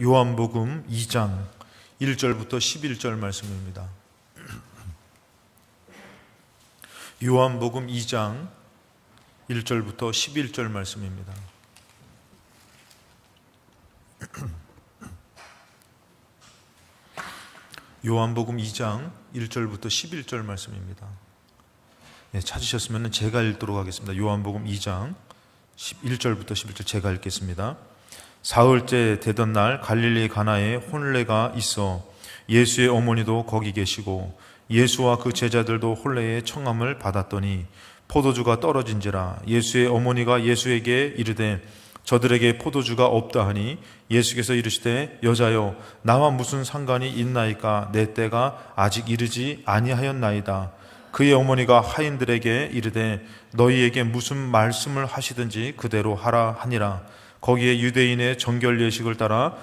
요한복음 2장 1절부터 11절 말씀입니다. 요한복음 2장 1절부터 11절 말씀입니다. 요한복음 2장 1절부터 11절 말씀입니다. 찾으셨으면 제가 읽도록 하겠습니다. 요한복음 2장 1절부터 11절 제가 읽겠습니다. 사흘째 되던 날 갈릴리 가나에 혼례가 있어 예수의 어머니도 거기 계시고 예수와 그 제자들도 혼례의 청함을 받았더니 포도주가 떨어진지라. 예수의 어머니가 예수에게 이르되 저들에게 포도주가 없다 하니 예수께서 이르시되 여자여 나와 무슨 상관이 있나이까? 내 때가 아직 이르지 아니하였나이다. 그의 어머니가 하인들에게 이르되 너희에게 무슨 말씀을 하시든지 그대로 하라 하니라. 거기에 유대인의 정결 예식을 따라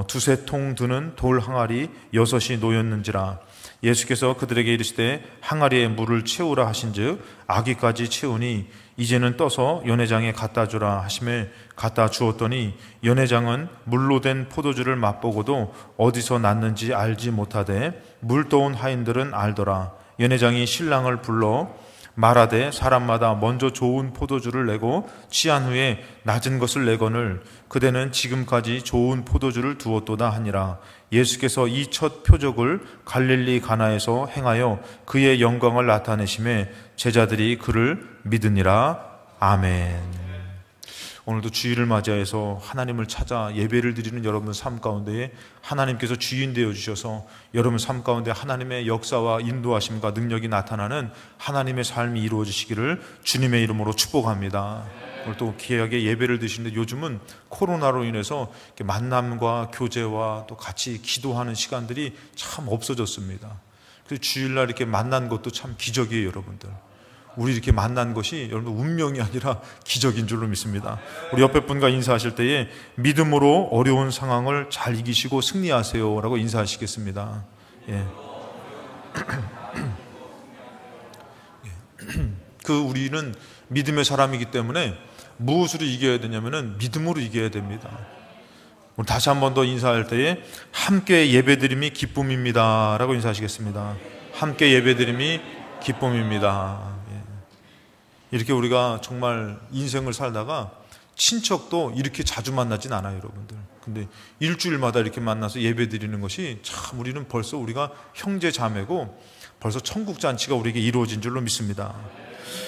두세 통 드는 돌 항아리 6이 놓였는지라. 예수께서 그들에게 이르시되 항아리에 물을 채우라 하신즉 아기까지 채우니 이제는 떠서 연회장에 갖다 주라 하시매 갖다 주었더니 연회장은 물로 된 포도주를 맛보고도 어디서 났는지 알지 못하되 물 떠온 하인들은 알더라. 연회장이 신랑을 불러 말하되 사람마다 먼저 좋은 포도주를 내고 취한 후에 낮은 것을 내거늘 그대는 지금까지 좋은 포도주를 두었도다 하니라. 예수께서 이 첫 표적을 갈릴리 가나에서 행하여 그의 영광을 나타내심에 제자들이 그를 믿으니라. 아멘. 오늘도 주일을 맞이해서 하나님을 찾아 예배를 드리는 여러분 삶 가운데에 하나님께서 주인 되어 주셔서 여러분 삶 가운데 하나님의 역사와 인도하심과 능력이 나타나는 하나님의 삶이 이루어지시기를 주님의 이름으로 축복합니다. 오늘 또 귀하게 예배를 드시는데 요즘은 코로나로 인해서 만남과 교제와 또 같이 기도하는 시간들이 참 없어졌습니다. 그래서 주일날 이렇게 만난 것도 참 기적이에요, 여러분들. 우리 이렇게 만난 것이 여러분 운명이 아니라 기적인 줄로 믿습니다. 우리 옆에 분과 인사하실 때에 믿음으로 어려운 상황을 잘 이기시고 승리하세요 라고 인사하시겠습니다. 예. 우리는 믿음의 사람이기 때문에 무엇으로 이겨야 되냐면은 믿음으로 이겨야 됩니다. 오늘 다시 한 번 더 인사할 때에 함께 예배드림이 기쁨입니다 라고 인사하시겠습니다. 함께 예배드림이 기쁨입니다. 이렇게 우리가 정말 인생을 살다가 친척도 이렇게 자주 만나진 않아요, 여러분들. 근데 일주일마다 이렇게 만나서 예배 드리는 것이 참 우리는 벌써 우리가 형제 자매고 벌써 천국 잔치가 우리에게 이루어진 줄로 믿습니다.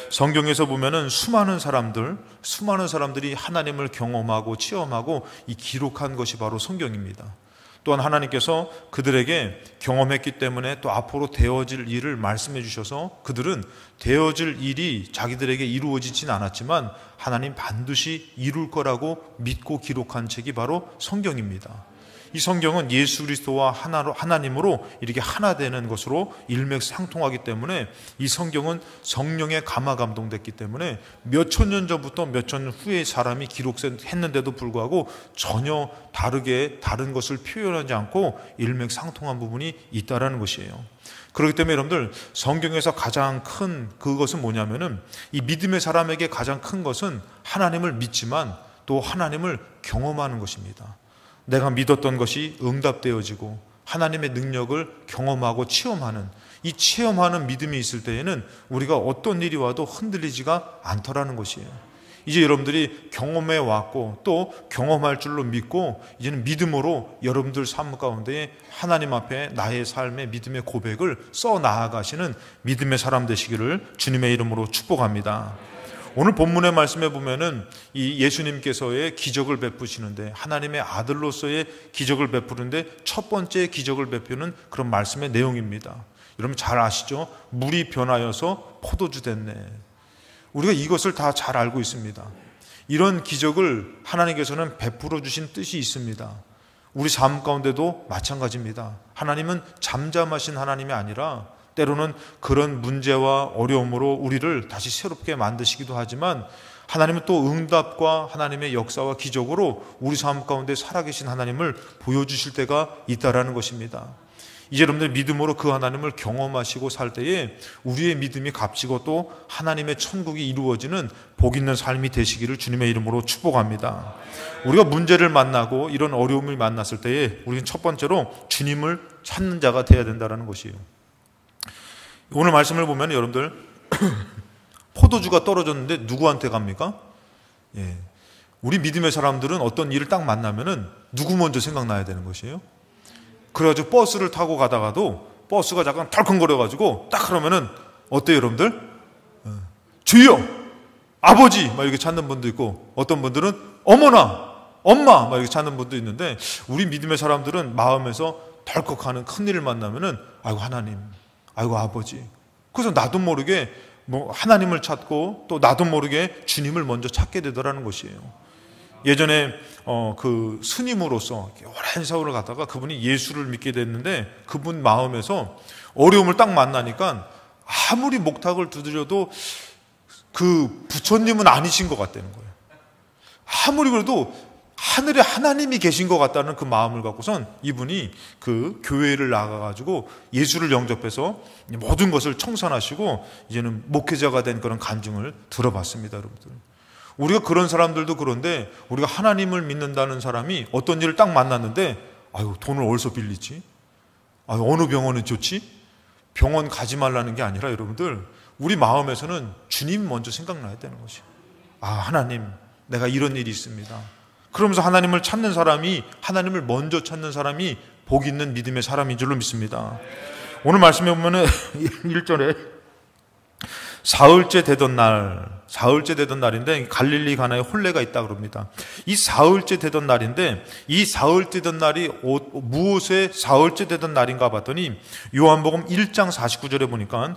성경에서 보면은 수많은 사람들이 하나님을 경험하고 체험하고 이 기록한 것이 바로 성경입니다. 또한 하나님께서 그들에게 경험했기 때문에 또 앞으로 되어질 일을 말씀해 주셔서 그들은 되어질 일이 자기들에게 이루어지진 않았지만 하나님 반드시 이룰 거라고 믿고 기록한 책이 바로 성경입니다. 이 성경은 예수 그리스도와 하나님으로 이렇게 하나 되는 것으로 일맥상통하기 때문에 이 성경은 성령의 감화 감동됐기 때문에 몇천 년 전부터 몇천 년 후에 사람이 기록했는데도 불구하고 전혀 다른 것을 표현하지 않고 일맥상통한 부분이 있다라는 것이에요. 그렇기 때문에 여러분들 성경에서 가장 큰 그것은 뭐냐면은 이 믿음의 사람에게 가장 큰 것은 하나님을 믿지만 또 하나님을 경험하는 것입니다. 내가 믿었던 것이 응답되어지고 하나님의 능력을 경험하고 체험하는 이 체험하는 믿음이 있을 때에는 우리가 어떤 일이 와도 흔들리지가 않더라는 것이에요. 이제 여러분들이 경험해 왔고 또 경험할 줄로 믿고 이제는 믿음으로 여러분들 삶 가운데 하나님 앞에 나의 삶의 믿음의 고백을 써 나아가시는 믿음의 사람 되시기를 주님의 이름으로 축복합니다. 오늘 본문의 말씀에 보면은 이 예수님께서의 기적을 베푸시는데 하나님의 아들로서의 기적을 베푸는데 첫 번째 기적을 베푸는 그런 말씀의 내용입니다. 여러분 잘 아시죠? 물이 변하여서 포도주 됐네. 우리가 이것을 다 잘 알고 있습니다. 이런 기적을 하나님께서는 베풀어 주신 뜻이 있습니다. 우리 삶 가운데도 마찬가지입니다. 하나님은 잠잠하신 하나님이 아니라 때로는 그런 문제와 어려움으로 우리를 다시 새롭게 만드시기도 하지만 하나님은 또 응답과 하나님의 역사와 기적으로 우리 삶 가운데 살아계신 하나님을 보여주실 때가 있다라는 것입니다. 이제 여러분들 믿음으로 그 하나님을 경험하시고 살 때에 우리의 믿음이 값지고 또 하나님의 천국이 이루어지는 복 있는 삶이 되시기를 주님의 이름으로 축복합니다. 우리가 문제를 만나고 이런 어려움을 만났을 때에 우리는 첫 번째로 주님을 찾는 자가 되어야 된다는 것이에요. 오늘 말씀을 보면 여러분들 포도주가 떨어졌는데 누구한테 갑니까? 우리 믿음의 사람들은 어떤 일을 딱 만나면은 누구 먼저 생각나야 되는 것이에요? 그래가지고 버스를 타고 가다가도 버스가 잠깐 덜컹거려가지고 딱 그러면은 어때요, 여러분들? 주여! 아버지! 막 이렇게 찾는 분도 있고 어떤 분들은 어머나! 엄마! 막 이렇게 찾는 분도 있는데 우리 믿음의 사람들은 마음에서 덜컥하는 큰일을 만나면은 아이고 하나님, 아이고 아버지. 그래서 나도 모르게 뭐 하나님을 찾고 또 나도 모르게 주님을 먼저 찾게 되더라는 것이에요. 예전에 그 스님으로서 오랜 세월을 가다가 그분이 예수를 믿게 됐는데 그분 마음에서 어려움을 딱 만나니까 아무리 목탁을 두드려도 그 부처님은 아니신 것 같다는 거예요. 아무리 그래도 하늘에 하나님이 계신 것 같다는 그 마음을 갖고선 이분이 그 교회를 나가가지고 예수를 영접해서 모든 것을 청산하시고 이제는 목회자가 된 그런 간증을 들어봤습니다, 여러분들. 우리가 그런 사람들도 그런데 우리가 하나님을 믿는다는 사람이 어떤 일을 딱 만났는데 아유 돈을 어디서 빌리지? 아유 어느 병원은 좋지? 병원 가지 말라는 게 아니라 여러분들 우리 마음에서는 주님 먼저 생각나야 되는 것이에요. 아 하나님 내가 이런 일이 있습니다. 그러면서 하나님을 찾는 사람이 하나님을 먼저 찾는 사람이 복 있는 믿음의 사람인 줄로 믿습니다. 오늘 말씀에 보면은 1절에 사흘째 되던 날인데 갈릴리 가나에 혼례가 있다 그럽니다. 이 사흘째 되던 날인데 이 사흘째 되던 날이 무엇의 사흘째 되던 날인가 봤더니 요한복음 1장 49절에 보니까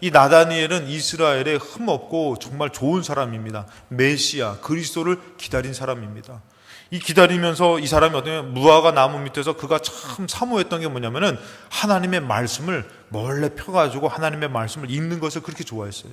이 나다니엘은 이스라엘에 흠없고 정말 좋은 사람입니다. 메시아 그리스도를 기다린 사람입니다. 이 기다리면서 이 사람이 어떠면 무화과 나무 밑에서 그가 참 사모했던 게 뭐냐면은 하나님의 말씀을 몰래 펴가지고 하나님의 말씀을 읽는 것을 그렇게 좋아했어요.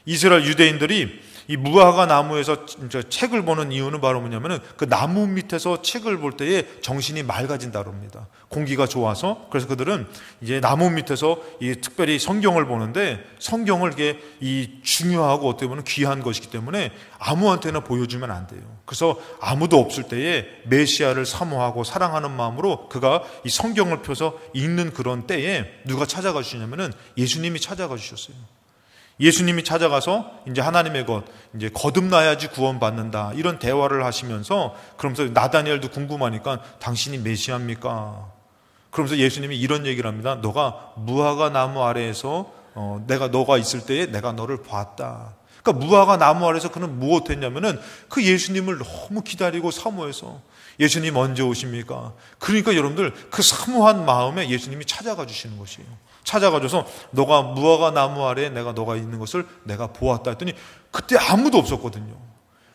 이스라엘 유대인들이 이 무화과 나무에서 책을 보는 이유는 바로 뭐냐면은 그 나무 밑에서 책을 볼 때에 정신이 맑아진다 그럽니다. 공기가 좋아서. 그래서 그들은 이제 나무 밑에서 이 특별히 성경을 보는데 성경을 이게 이 중요하고 어떻게 보면 귀한 것이기 때문에 아무한테나 보여주면 안 돼요. 그래서 아무도 없을 때에 메시아를 사모하고 사랑하는 마음으로 그가 이 성경을 펴서 읽는 그런 때에 누가 찾아가 주시냐면은 예수님이 찾아가 주셨어요. 예수님이 찾아가서 이제 하나님의 것, 이제 거듭나야지 구원받는다. 이런 대화를 하시면서 그러면서 나다니엘도 궁금하니까 당신이 메시아입니까? 그러면서 예수님이 이런 얘기를 합니다. 너가 무화과 나무 아래에서 너가 있을 때에 내가 너를 봤다. 그러니까 무화과 나무 아래에서 그는 무엇했냐면은 그 예수님을 너무 기다리고 사모해서 예수님 언제 오십니까? 그러니까 여러분들 그 사모한 마음에 예수님이 찾아가 주시는 것이에요. 찾아가줘서 너가 무화과 나무 아래에 너가 있는 것을 내가 보았다 했더니 그때 아무도 없었거든요.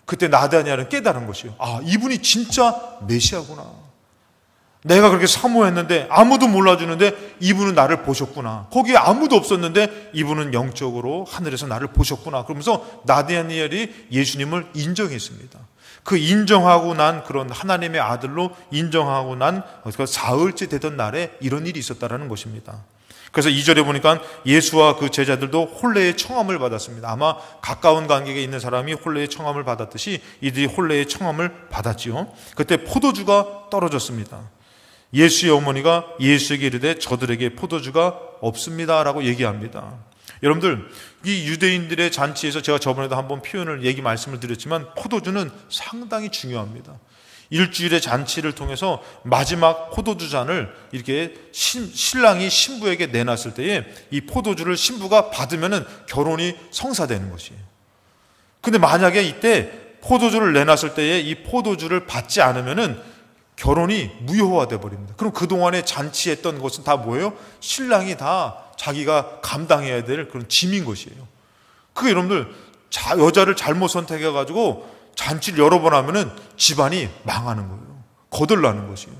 그때 나다니엘은 깨달은 것이에요. 아 이분이 진짜 메시아구나. 내가 그렇게 사모했는데 아무도 몰라주는데 이분은 나를 보셨구나. 거기에 아무도 없었는데 이분은 영적으로 하늘에서 나를 보셨구나. 그러면서 나다니엘이 예수님을 인정했습니다. 그 인정하고 난 그런 하나님의 아들로 인정하고 난 사흘째 되던 날에 이런 일이 있었다라는 것입니다. 그래서 2절에 보니까 예수와 그 제자들도 혼례의 청함을 받았습니다. 아마 가까운 관계에 있는 사람이 혼례의 청함을 받았듯이 이들이 혼례의 청함을 받았지요. 그때 포도주가 떨어졌습니다. 예수의 어머니가 예수에게 이르되 저들에게 포도주가 없습니다라고 얘기합니다. 여러분들 이 유대인들의 잔치에서 제가 저번에도 한번 말씀을 드렸지만 포도주는 상당히 중요합니다. 일주일의 잔치를 통해서 마지막 포도주 잔을 이렇게 신랑이 신부에게 내놨을 때에 이 포도주를 신부가 받으면은 결혼이 성사되는 것이에요. 근데 만약에 이때 포도주를 내놨을 때에 이 포도주를 받지 않으면은 결혼이 무효화돼 버립니다. 그럼 그동안에 잔치했던 것은 다 뭐예요? 신랑이 다 자기가 감당해야 될 그런 짐인 것이에요. 그게 여러분들 여자를 잘못 선택해가지고 잔치를 여러 번 하면은 집안이 망하는 거예요. 거덜나는 것이에요.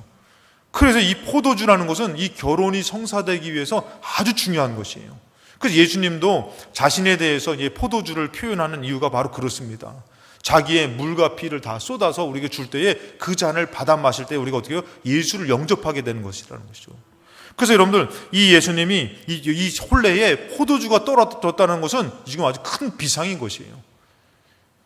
그래서 이 포도주라는 것은 이 결혼이 성사되기 위해서 아주 중요한 것이에요. 그래서 예수님도 자신에 대해서 이 포도주를 표현하는 이유가 바로 그렇습니다. 자기의 물과 피를 다 쏟아서 우리에게 줄 때에 그 잔을 받아 마실 때 우리가 어떻게 해요? 예수를 영접하게 되는 것이라는 것이죠. 그래서 여러분들, 이 예수님이 이 혼례에 포도주가 떨어졌다는 것은 지금 아주 큰 비상인 것이에요.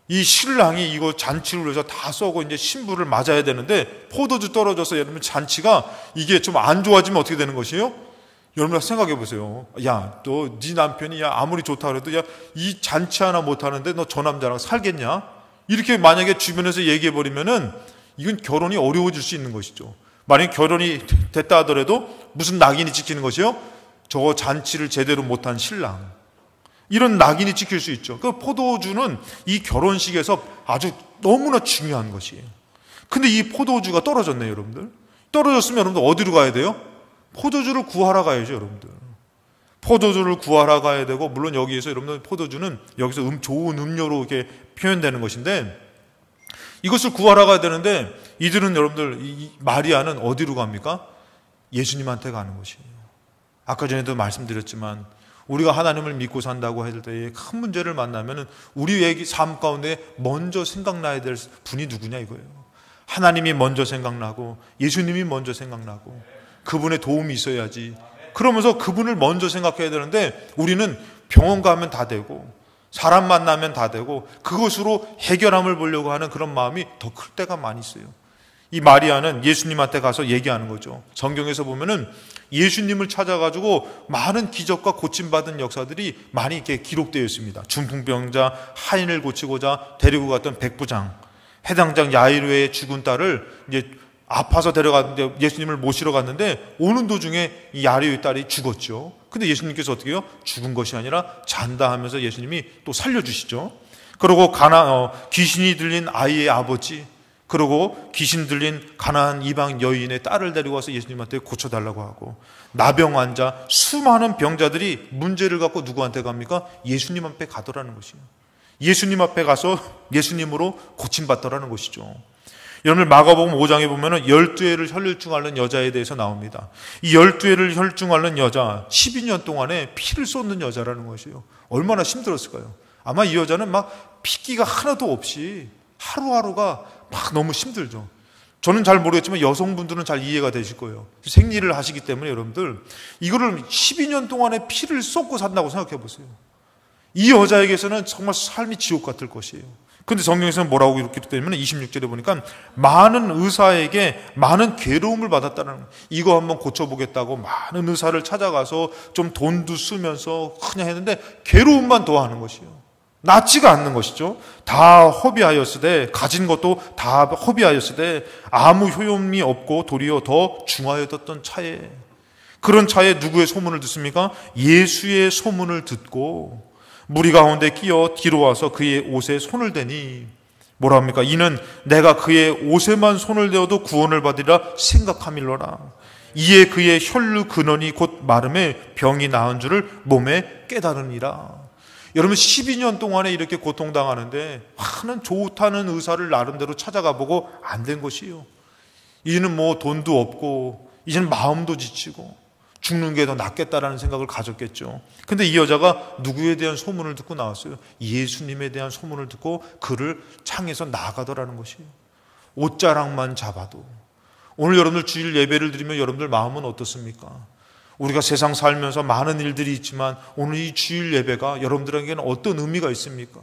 이 신랑이 이거 잔치를 위해서 다 쏘고 이제 신부를 맞아야 되는데 포도주 떨어져서 여러분 잔치가 이게 좀 안 좋아지면 어떻게 되는 것이에요? 여러분 생각해 보세요. 야, 너 네 남편이 야 아무리 좋다 그래도 야 이 잔치 하나 못 하는데 너 저 남자랑 살겠냐? 이렇게 만약에 주변에서 얘기해 버리면은 이건 결혼이 어려워질 수 있는 것이죠. 만약에 결혼이 됐다 하더라도 무슨 낙인이 찍히는 것이요? 저 잔치를 제대로 못한 신랑. 이런 낙인이 찍힐 수 있죠. 그 포도주는 이 결혼식에서 아주 너무나 중요한 것이에요. 근데 이 포도주가 떨어졌네요, 여러분들. 떨어졌으면 여러분들 어디로 가야 돼요? 포도주를 구하러 가야죠, 여러분들. 포도주를 구하러 가야 되고, 물론 여기에서 여러분들 포도주는 여기서 좋은 음료로 이렇게 표현되는 것인데, 이것을 구하러 가야 되는데, 이들은 여러분들, 마리아는 어디로 갑니까? 예수님한테 가는 것이에요. 아까 전에도 말씀드렸지만, 우리가 하나님을 믿고 산다고 할 때에 큰 문제를 만나면은 우리의 삶 가운데 먼저 생각나야 될 분이 누구냐 이거예요. 하나님이 먼저 생각나고, 예수님이 먼저 생각나고, 그분의 도움이 있어야지. 그러면서 그분을 먼저 생각해야 되는데 우리는 병원 가면 다 되고 사람 만나면 다 되고 그것으로 해결함을 보려고 하는 그런 마음이 더 클 때가 많이 있어요. 이 마리아는 예수님한테 가서 얘기하는 거죠. 성경에서 보면은 예수님을 찾아가지고 많은 기적과 고침받은 역사들이 많이 이렇게 기록되어 있습니다. 중풍병자, 하인을 고치고자 데리고 갔던 백부장, 해당장 야이로의 죽은 딸을 이제 아파서 데려갔는데 예수님을 모시러 갔는데 오는 도중에 이 야이로의 딸이 죽었죠. 근데 예수님께서 어떻게 해요? 죽은 것이 아니라 잔다 하면서 예수님이 또 살려주시죠. 그리고 귀신이 들린 아이의 아버지, 그리고 귀신 들린 가난한 이방 여인의 딸을 데리고 와서 예수님한테 고쳐달라고 하고, 나병 환자, 수많은 병자들이 문제를 갖고 누구한테 갑니까? 예수님 앞에 가더라는 것이에요. 예수님 앞에 가서 예수님으로 고침받더라는 것이죠. 여러분 마가복음 5장에 보면은 12회를 혈증 앓는 여자에 대해서 나옵니다. 이 12회를 혈증 앓는 여자, 12년 동안에 피를 쏟는 여자라는 것이에요. 얼마나 힘들었을까요? 아마 이 여자는 막 핏기가 하나도 없이 하루하루가 막 너무 힘들죠. 저는 잘 모르겠지만 여성분들은 잘 이해가 되실 거예요. 생리를 하시기 때문에 여러분들 이거를 12년 동안에 피를 쏟고 산다고 생각해 보세요. 이 여자에게서는 정말 삶이 지옥 같을 것이에요. 근데 성경에서는 뭐라고 이렇게 되냐면 26절에 보니까 많은 의사에게 많은 괴로움을 받았다는 거예요. 이거 한번 고쳐보겠다고 많은 의사를 찾아가서 좀 돈도 쓰면서 그냥 했는데 괴로움만 더하는 것이에요. 낫지가 않는 것이죠. 다 허비하였으되, 가진 것도 다 허비하였으되 아무 효용이 없고 도리어 더 중하여졌던 차에, 그런 차에 누구의 소문을 듣습니까? 예수의 소문을 듣고 무리 가운데 끼어 뒤로 와서 그의 옷에 손을 대니 뭐라 합니까? 이는 내가 그의 옷에만 손을 대어도 구원을 받으리라 생각함일러라. 이에 그의 혈루 근원이 곧 마름에 병이 나은 줄을 몸에 깨달으니라. 여러분 12년 동안에 이렇게 고통당하는데 하는 좋다는 의사를 나름대로 찾아가 보고 안 된 것이에요. 이제는 뭐 돈도 없고 이제는 마음도 지치고 죽는 게 더 낫겠다라는 생각을 가졌겠죠. 근데 이 여자가 누구에 대한 소문을 듣고 나왔어요? 예수님에 대한 소문을 듣고 그를 향해서 나아가더라는 것이에요. 옷자락만 잡아도. 오늘 여러분들 주일 예배를 드리면 여러분들 마음은 어떻습니까? 우리가 세상 살면서 많은 일들이 있지만 오늘 이 주일 예배가 여러분들에게는 어떤 의미가 있습니까?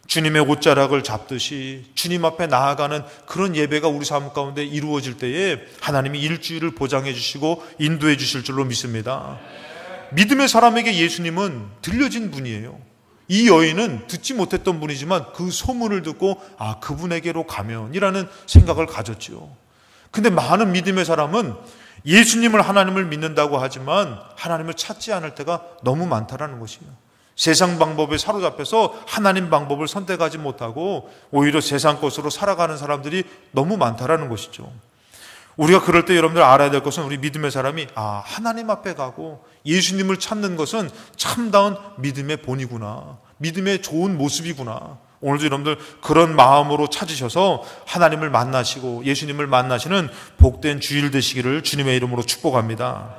주님의 옷자락을 잡듯이 주님 앞에 나아가는 그런 예배가 우리 삶 가운데 이루어질 때에 하나님이 일주일을 보장해 주시고 인도해 주실 줄로 믿습니다. 믿음의 사람에게 예수님은 들려진 분이에요. 이 여인은 듣지 못했던 분이지만 그 소문을 듣고 그분에게로 가면이라는 생각을 가졌죠. 근데 많은 믿음의 사람은 예수님을, 하나님을 믿는다고 하지만 하나님을 찾지 않을 때가 너무 많다라는 것이에요. 세상 방법에 사로잡혀서 하나님 방법을 선택하지 못하고 오히려 세상 것으로 살아가는 사람들이 너무 많다라는 것이죠. 우리가 그럴 때 여러분들 알아야 될 것은 우리 믿음의 사람이 하나님 앞에 가고 예수님을 찾는 것은 참다운 믿음의 본이구나, 믿음의 좋은 모습이구나. 오늘도 여러분들 그런 마음으로 찾으셔서 하나님을 만나시고 예수님을 만나시는 복된 주일 되시기를 주님의 이름으로 축복합니다.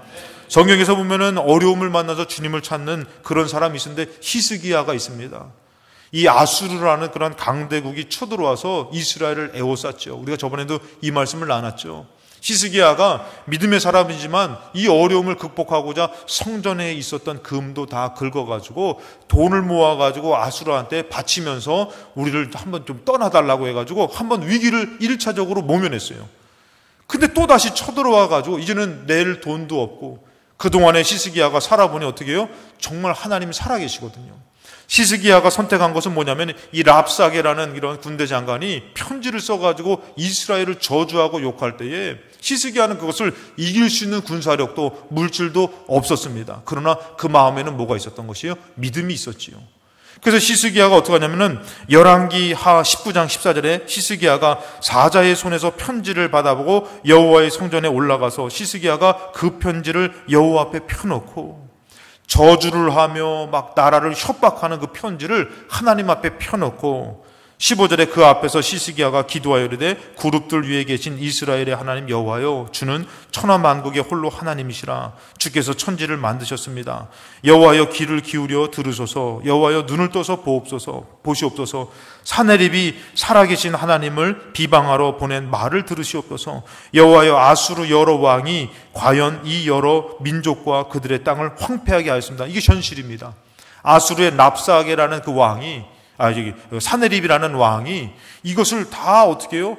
성경에서 보면은 어려움을 만나서 주님을 찾는 그런 사람이 있는데 히스기야가 있습니다. 이 아수르라는 그런 강대국이 쳐들어와서 이스라엘을 에워쌌죠. 우리가 저번에도 이 말씀을 나눴죠. 히스기야가 믿음의 사람이지만 이 어려움을 극복하고자 성전에 있었던 금도 다 긁어가지고 돈을 모아가지고 아수르한테 바치면서 우리를 한번 좀 떠나달라고 해가지고 한번 위기를 1차적으로 모면했어요. 근데 또다시 쳐들어와가지고 이제는 낼 돈도 없고, 그동안에 히스기야가 살아보니 어떻게 해요? 정말 하나님이 살아계시거든요. 히스기야가 선택한 것은 뭐냐면 이 랍사게라는 이런 군대 장관이 편지를 써가지고 이스라엘을 저주하고 욕할 때에 히스기야는 그것을 이길 수 있는 군사력도 물질도 없었습니다. 그러나 그 마음에는 뭐가 있었던 것이에요? 믿음이 있었지요. 그래서 히스기야가 어떻게 하냐면은 열왕기하 19장 14절에 히스기야가 사자의 손에서 편지를 받아보고 여호와의 성전에 올라가서 히스기야가 그 편지를 여호와 앞에 펴놓고 저주를 하며 막 나라를 협박하는 그 편지를 하나님 앞에 펴놓고 15절에 그 앞에서 히스기야가 기도하여 이르되 그룹들 위에 계신 이스라엘의 하나님 여호와여, 주는 천하 만국의 홀로 하나님이시라. 주께서 천지를 만드셨습니다. 여호와여, 귀를 기울여 들으소서. 여호와여, 눈을 떠서 보시옵소서. 사내립이 살아계신 하나님을 비방하러 보낸 말을 들으시옵소서. 여호와여, 아수르 여러 왕이 과연 이 여러 민족과 그들의 땅을 황폐하게 하였습니다. 이게 현실입니다. 아수르의 랍사게라는 그 왕이 사네립이라는 왕이 이것을 다 어떻게 해요?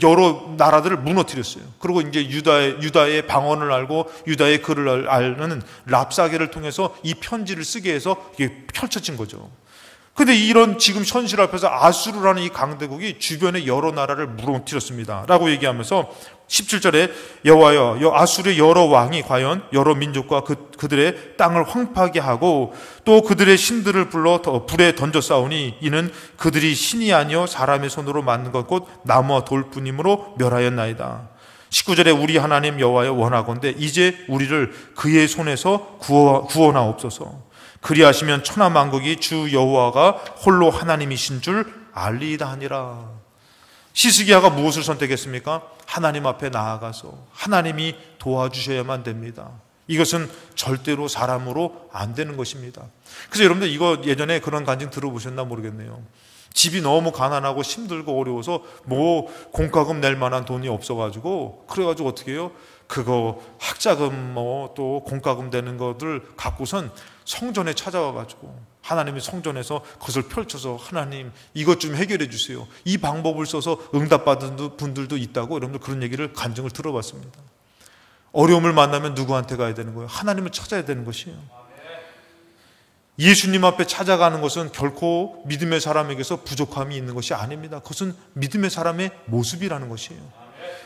여러 나라들을 무너뜨렸어요. 그리고 이제 유다의 방언을 알고 유다의 글을 아는 랍사게를 통해서 이 편지를 쓰게 해서 이게 펼쳐진 거죠. 근데 이런 지금 현실 앞에서 아수르라는 이 강대국이 주변의 여러 나라를 무너뜨렸습니다 라고 얘기하면서 17절에 여호와여, 아수르의 여러 왕이 과연 여러 민족과 그들의 땅을 황폐하게 하고 또 그들의 신들을 불러 불에 던져 싸우니 이는 그들이 신이 아니여 사람의 손으로 만든 것 곧 나무와 돌뿐이므로 멸하였나이다. 19절에 우리 하나님 여호와여, 원하건대 이제 우리를 그의 손에서 구원하옵소서. 그리하시면 천하만국이 주 여호와가 홀로 하나님이신 줄 알리이다 하니라. 히스기야가 무엇을 선택했습니까? 하나님 앞에 나아가서 하나님이 도와주셔야만 됩니다. 이것은 절대로 사람으로 안 되는 것입니다. 그래서 여러분들 이거 예전에 그런 간증 들어보셨나 모르겠네요. 집이 너무 가난하고 힘들고 어려워서 뭐 공과금 낼 만한 돈이 없어가지고 그래가지고 어떻게 해요? 그거 학자금 뭐 또 공과금 되는 것들 갖고선 성전에 찾아와가지고 하나님의 성전에서 그것을 펼쳐서 하나님 이것 좀 해결해 주세요. 이 방법을 써서 응답받은 분들도 있다고 여러분들 그런 얘기를 간증을 들어봤습니다. 어려움을 만나면 누구한테 가야 되는 거예요? 하나님을 찾아야 되는 것이에요. 예수님 앞에 찾아가는 것은 결코 믿음의 사람에게서 부족함이 있는 것이 아닙니다. 그것은 믿음의 사람의 모습이라는 것이에요.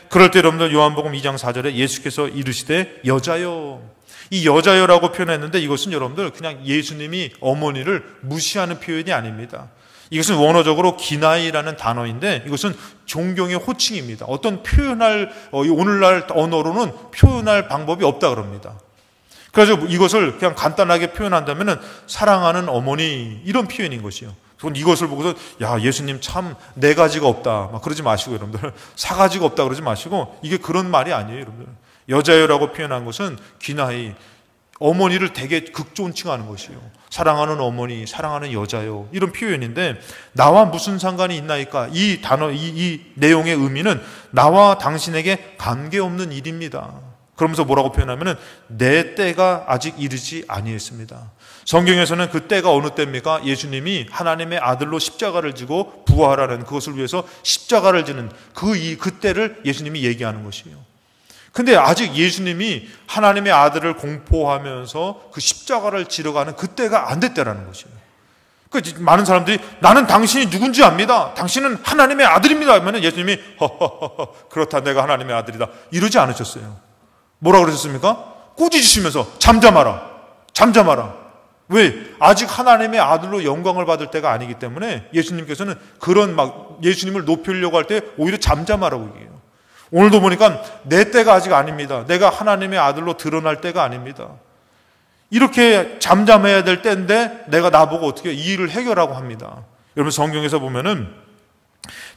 그럴 때 여러분들 요한복음 2장 4절에 예수께서 이르시되 여자여, 이 여자여라고 표현했는데 이것은 여러분들 그냥 예수님이 어머니를 무시하는 표현이 아닙니다. 이것은 원어적으로 기나이라는 단어인데 이것은 존경의 호칭입니다. 어떤 표현할 오늘날 언어로는 표현할 방법이 없다 그럽니다. 그래서 이것을 그냥 간단하게 표현한다면 사랑하는 어머니 이런 표현인 것이요. 그건 이것을 보고서 야 예수님 참 네 가지가 없다 막 그러지 마시고 여러분들 사가지가 없다 그러지 마시고 이게 그런 말이 아니에요. 여러분들 여자여라고 표현한 것은 귀나이 어머니를 되게 극존칭하는 것이요. 사랑하는 어머니, 사랑하는 여자요 이런 표현인데 나와 무슨 상관이 있나이까? 이 단어 이 내용의 의미는 나와 당신에게 관계없는 일입니다. 그러면서 뭐라고 표현하면은 내 때가 아직 이르지 아니했습니다. 성경에서는 그 때가 어느 때입니까? 예수님이 하나님의 아들로 십자가를 지고 부활하는 그것을 위해서 십자가를 지는 그 때를 예수님이 얘기하는 것이에요. 근데 아직 예수님이 하나님의 아들을 공포하면서 그 십자가를 지러 가는 그 때가 안 됐다라는 것이에요. 그러니까 많은 사람들이 나는 당신이 누군지 압니다. 당신은 하나님의 아들입니다. 하면 예수님이 허허허 그렇다 내가 하나님의 아들이다 이러지 않으셨어요. 뭐라 그러셨습니까? 꾸짖으시면서 잠잠하라. 왜? 아직 하나님의 아들로 영광을 받을 때가 아니기 때문에 예수님께서는 그런 막 예수님을 높이려고 할 때 오히려 잠잠하라고 얘기해요. 오늘도 보니까 내 때가 아직 아닙니다. 내가 하나님의 아들로 드러날 때가 아닙니다. 이렇게 잠잠해야 될 때인데 내가 나보고 어떻게 이 일을 해결하고 합니다. 여러분 성경에서 보면은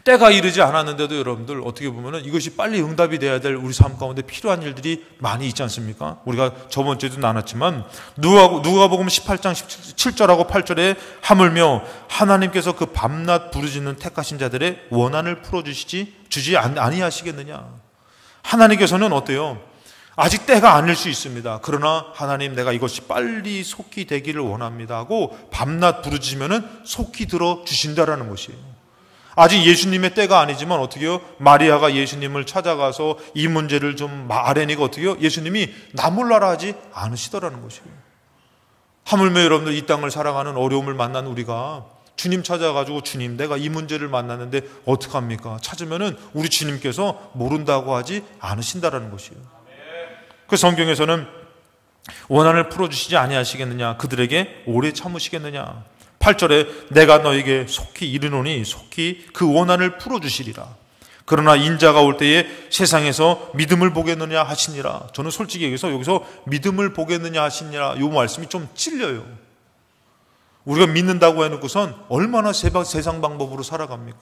때가 이르지 않았는데도 여러분들 어떻게 보면은 이것이 빨리 응답이 돼야 될 우리 삶 가운데 필요한 일들이 많이 있지 않습니까? 우리가 저번 주에도 나눴지만 누가복음 18장 17절하고 8절에 하물며 하나님께서 그 밤낮 부르짖는 택하신 자들의 원한을 주지 아니하시겠느냐. 하나님께서는 어때요? 아직 때가 아닐 수 있습니다. 그러나 하나님, 내가 이것이 빨리 속히 되기를 원합니다 하고 밤낮 부르짖으면은 속히 들어 주신다라는 것이에요. 아직 예수님의 때가 아니지만 어떻게 해요? 마리아가 예수님을 찾아가서 이 문제를 좀 아뢰니까 어떻게 해요? 예수님이 나 몰라라 하지 않으시더라는 것이에요. 하물며 여러분들 이 땅을 살아가는 어려움을 만난 우리가 주님 찾아가지고 주님, 내가 이 문제를 만났는데 어떡합니까? 찾으면은 우리 주님께서 모른다고 하지 않으신다라는 것이에요. 그 성경에서는 원한을 풀어주시지 아니하시겠느냐, 그들에게 오래 참으시겠느냐. 8절에 내가 너에게 속히 이르노니 속히 그 원한을 풀어주시리라. 그러나 인자가 올 때에 세상에서 믿음을 보겠느냐 하시니라. 저는 솔직히 얘기해서 여기서 믿음을 보겠느냐 하시니라 이 말씀이 좀 찔려요. 우리가 믿는다고 해놓고선 얼마나 세상 방법으로 살아갑니까?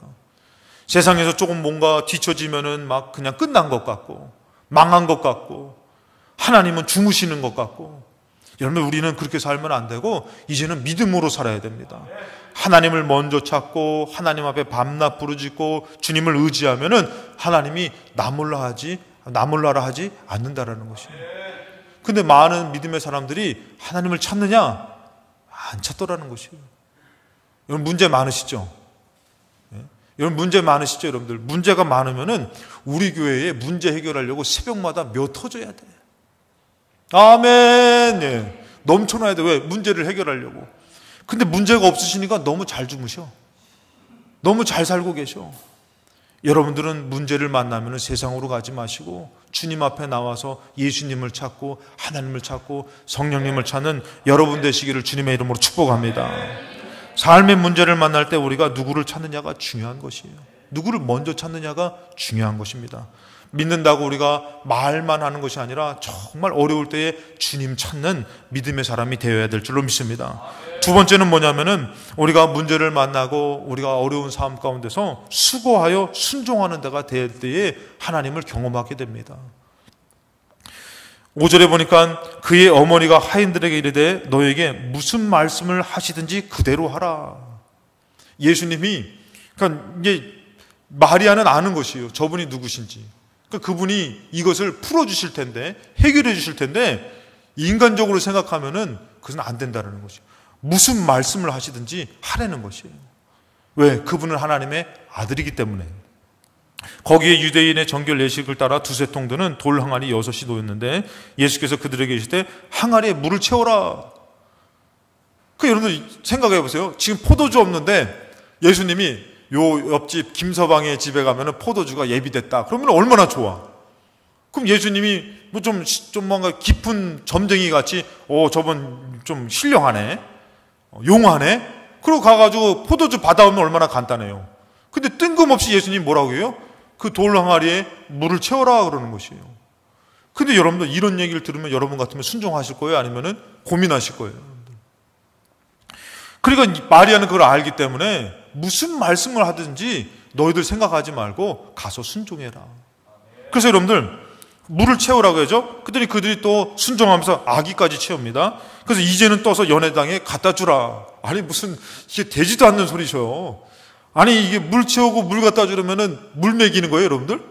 세상에서 조금 뭔가 뒤처지면은 막 그냥 끝난 것 같고 망한 것 같고 하나님은 주무시는 것 같고. 여러분, 우리는 그렇게 살면 안 되고 이제는 믿음으로 살아야 됩니다. 하나님을 먼저 찾고 하나님 앞에 밤낮 부르짖고 주님을 의지하면은 하나님이 나 몰라라 하지 않는다라는 것입니다. 근데 많은 믿음의 사람들이 하나님을 찾느냐? 안 찾더라는 것이에요. 여러분, 문제 많으시죠? 여러분, 문제 많으시죠? 여러분들, 문제가 많으면은 우리 교회에 문제 해결하려고 새벽마다 몇 터져야 돼. 아멘. 예. 넘쳐나야 돼. 왜? 문제를 해결하려고. 근데 문제가 없으시니까 너무 잘 주무셔. 너무 잘 살고 계셔. 여러분들은 문제를 만나면 세상으로 가지 마시고 주님 앞에 나와서 예수님을 찾고 하나님을 찾고 성령님을 찾는 여러분 되시기를 주님의 이름으로 축복합니다. 삶의 문제를 만날 때 우리가 누구를 찾느냐가 중요한 것이에요. 누구를 먼저 찾느냐가 중요한 것입니다. 믿는다고 우리가 말만 하는 것이 아니라 정말 어려울 때에 주님 찾는 믿음의 사람이 되어야 될 줄로 믿습니다. 두 번째는 뭐냐면은 우리가 문제를 만나고 우리가 어려운 삶 가운데서 수고하여 순종하는 데가 될 때에 하나님을 경험하게 됩니다. 5절에 보니까 그의 어머니가 하인들에게 이르되 너에게 무슨 말씀을 하시든지 그대로 하라. 예수님이, 그러니까 이제 마리아는 아는 것이에요. 저분이 누구신지. 그러니까 그분이 이것을 풀어주실 텐데, 해결해 주실 텐데, 인간적으로 생각하면은 그것은 안 된다는 것이에요. 무슨 말씀을 하시든지 하라는 것이에요. 왜? 그분은 하나님의 아들이기 때문에. 거기에 유대인의 정결 예식을 따라 두세 통 드는 돌 항아리 6이 놓였는데 예수께서 그들에게 이르시되 항아리에 물을 채워라. 여러분들 생각해 보세요. 지금 포도주 없는데 예수님이 요 옆집 김서방의 집에 가면은 포도주가 예비됐다. 그러면 얼마나 좋아. 그럼 예수님이 뭐 좀 뭔가 깊은 점쟁이 같이 저분 좀 신령하네, 용하네. 그러고 가가지고 포도주 받아오면 얼마나 간단해요. 근데 뜬금없이 예수님이 뭐라고 해요? 그 돌 항아리에 물을 채워라 그러는 것이에요. 근데 여러분들 이런 얘기를 들으면 여러분 같으면 순종하실 거예요? 아니면은 고민하실 거예요? 그러니까 마리아는 그걸 알기 때문에 무슨 말씀을 하든지 너희들 생각하지 말고 가서 순종해라. 그래서 여러분들 물을 채우라고 하죠. 그들이 또 순종하면서 아기까지 채웁니다. 그래서 이제는 떠서 연회당에 갖다 주라. 아니 무슨 이게 되지도 않는 소리셔요. 아니 이게 물 채우고 물 갖다 주려면은 물 먹이는 거예요, 여러분들?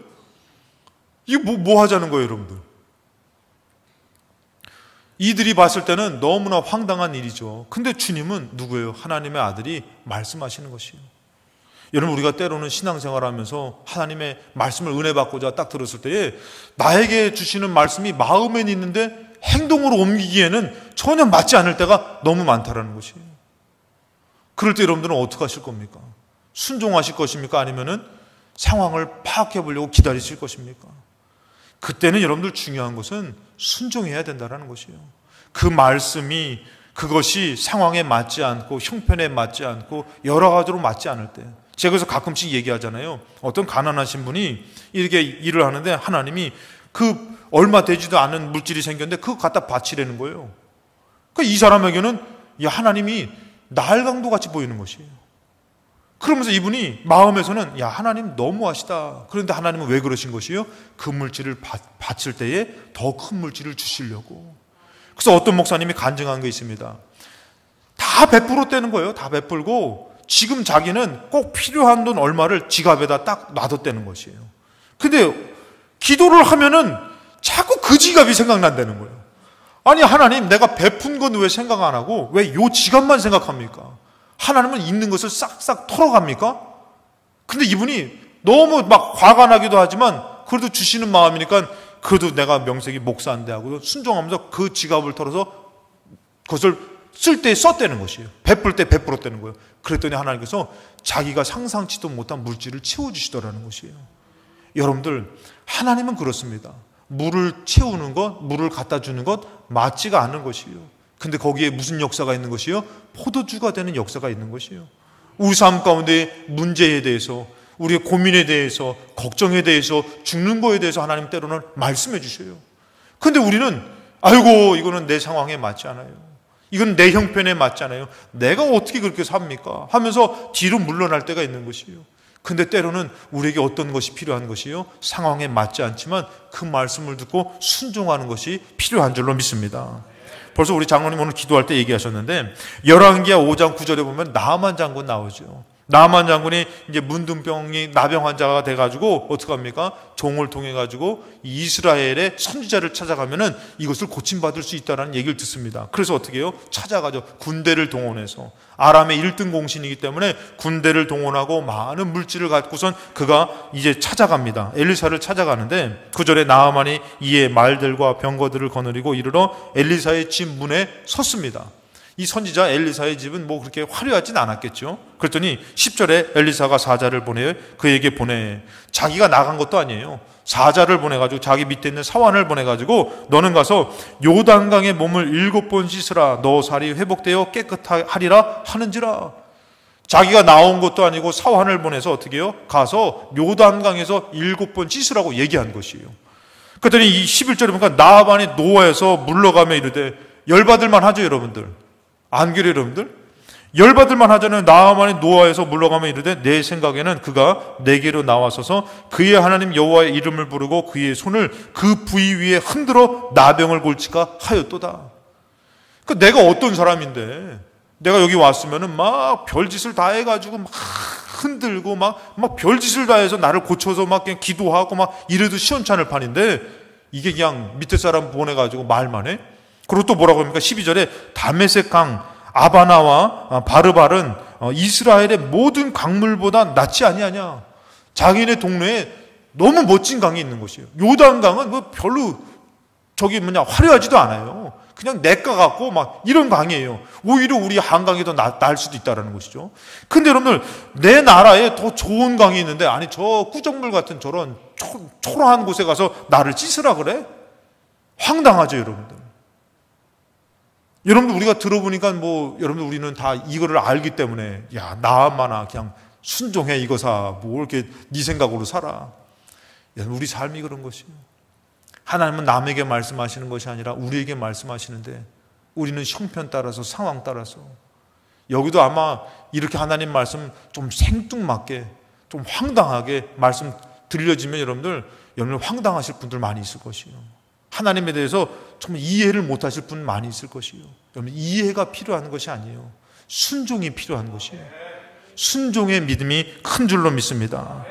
이게 뭐 하자는 거예요, 여러분들? 이들이 봤을 때는 너무나 황당한 일이죠. 근데 주님은 누구예요? 하나님의 아들이 말씀하시는 것이에요. 여러분, 우리가 때로는 신앙생활하면서 하나님의 말씀을 은혜 받고자 딱 들었을 때에 나에게 주시는 말씀이 마음엔 있는데 행동으로 옮기기에는 전혀 맞지 않을 때가 너무 많다라는 것이에요. 그럴 때 여러분들은 어떻게 하실 겁니까? 순종하실 것입니까? 아니면은 상황을 파악해 보려고 기다리실 것입니까? 그때는 여러분들 중요한 것은 순종해야 된다는 것이에요. 그 말씀이 그것이 상황에 맞지 않고 형편에 맞지 않고 여러 가지로 맞지 않을 때, 제가 그래서 가끔씩 얘기하잖아요. 어떤 가난하신 분이 이렇게 일을 하는데 하나님이 그 얼마 되지도 않은 물질이 생겼는데 그거 갖다 바치라는 거예요. 그러니까 이 사람에게는 하나님이 날강도 같이 보이는 것이에요. 그러면서 이분이 마음에서는 야, 하나님 너무하시다. 그런데 하나님은 왜 그러신 것이요? 그 물질을 바칠 때에 더 큰 물질을 주시려고. 그래서 어떤 목사님이 간증한 게 있습니다. 다 베풀었다는 거예요. 다 베풀고 지금 자기는 꼭 필요한 돈 얼마를 지갑에다 딱 놔뒀다는 것이에요. 근데 기도를 하면은 자꾸 그 지갑이 생각난다는 거예요. 아니 하나님, 내가 베푼 건 왜 생각 안 하고 왜 요 지갑만 생각합니까? 하나님은 있는 것을 싹싹 털어갑니까? 근데 이분이 너무 막 화가 나기도 하지만 그래도 주시는 마음이니까 그래도 내가 명색이 목사인데 하고 순종하면서 그 지갑을 털어서 그것을 쓸 때 썼다는 것이에요. 베풀 때 베풀었다는 거예요. 그랬더니 하나님께서 자기가 상상치도 못한 물질을 채워주시더라는 것이에요. 여러분들, 하나님은 그렇습니다. 물을 채우는 것, 물을 갖다 주는 것 맞지가 않은 것이에요. 근데 거기에 무슨 역사가 있는 것이요? 포도주가 되는 역사가 있는 것이에요. 우리 삶 가운데 문제에 대해서, 우리의 고민에 대해서, 걱정에 대해서, 죽는 거에 대해서 하나님 때로는 말씀해 주셔요. 근데 우리는 아이고 이거는 내 상황에 맞지 않아요. 이건 내 형편에 맞지 않아요. 내가 어떻게 그렇게 삽니까? 하면서 뒤로 물러날 때가 있는 것이에요. 근데 때로는 우리에게 어떤 것이 필요한 것이요? 상황에 맞지 않지만 그 말씀을 듣고 순종하는 것이 필요한 줄로 믿습니다. 벌써 우리 장로님 오늘 기도할 때 얘기하셨는데 열왕기하 5장 9절에 보면 나아만 장군 나오죠. 나아만 장군이 이제 문둥병이 나병 환자가 돼가지고 어떻게 합니까? 종을 통해 가지고 이스라엘의 선지자를 찾아가면은 이것을 고침받을 수 있다는 얘기를 듣습니다. 그래서 어떻게 해요? 찾아가죠. 군대를 동원해서. 아람의 1등 공신이기 때문에 군대를 동원하고 많은 물질을 갖고선 그가 이제 찾아갑니다. 엘리사를 찾아가는데 9절에 나아만이 이에 말들과 병거들을 거느리고 이르러 엘리사의 집 문에 섰습니다. 이 선지자 엘리사의 집은 뭐 그렇게 화려하진 않았겠죠. 그랬더니 10절에 엘리사가 사자를 보내 그에게 보내. 자기가 나간 것도 아니에요. 사자를 보내가지고 자기 밑에 있는 사환을 보내가지고 너는 가서 요단강에 몸을 7번 씻으라. 너 살이 회복되어 깨끗하리라 하는지라. 자기가 나온 것도 아니고 사환을 보내서 어떻게 해요? 가서 요단강에서 7번 씻으라고 얘기한 것이에요. 그랬더니 이 11절에 보니까 나아만이 노하여서 물러가며 이르되, 열받을만 하죠 여러분들. 안 그래요 여러분들? 열받을만 하잖아요. 나아만이 노하여서 물러가며 이르되 내 생각에는 그가 내게로 나와서서 그의 하나님 여호와의 이름을 부르고 그의 손을 그 부위 위에 흔들어 나병을 골치까 하였도다. 그러니까 내가 어떤 사람인데 내가 여기 왔으면은 막 별짓을 다 해가지고 막 흔들고 막 별짓을 다 해서 나를 고쳐서 막 그냥 기도하고 막 이래도 시원찮을 판인데 이게 그냥 밑에 사람 보내가지고 말만 해? 그리고 또 뭐라고 합니까? 12절에 다메섹 강 아바나와 바르발은 이스라엘의 모든 강물보다 낫지 아니하냐. 자기네 동네에 너무 멋진 강이 있는 곳이에요. 요단강은 뭐 별로 화려하지도 않아요. 그냥 냇가 같고 막 이런 강이에요. 오히려 우리 한강이 더 나을 수도 있다는 것이죠. 근데 여러분들, 내 나라에 더 좋은 강이 있는데 아니 저 꾸정물 같은 저런 초라한 곳에 가서 나를 씻으라 그래? 황당하죠 여러분들. 여러분들 우리가 들어보니까 여러분들 우리는 다 이거를 알기 때문에 야 나만아 그냥 순종해 이거사 뭐 이렇게 네 생각으로 살아. 여러분 우리 삶이 그런 것이에요. 하나님은 남에게 말씀하시는 것이 아니라 우리에게 말씀하시는데 우리는 형편 따라서 상황 따라서 여기도 아마 이렇게 하나님 말씀 좀 생뚱맞게 좀 황당하게 말씀 들려지면 여러분들 황당하실 분들 많이 있을 것이에요. 하나님에 대해서 정말 이해를 못하실 분 많이 있을 것이에요. 여러분 이해가 필요한 것이 아니에요. 순종이 필요한 것이에요. 순종의 믿음이 큰 줄로 믿습니다.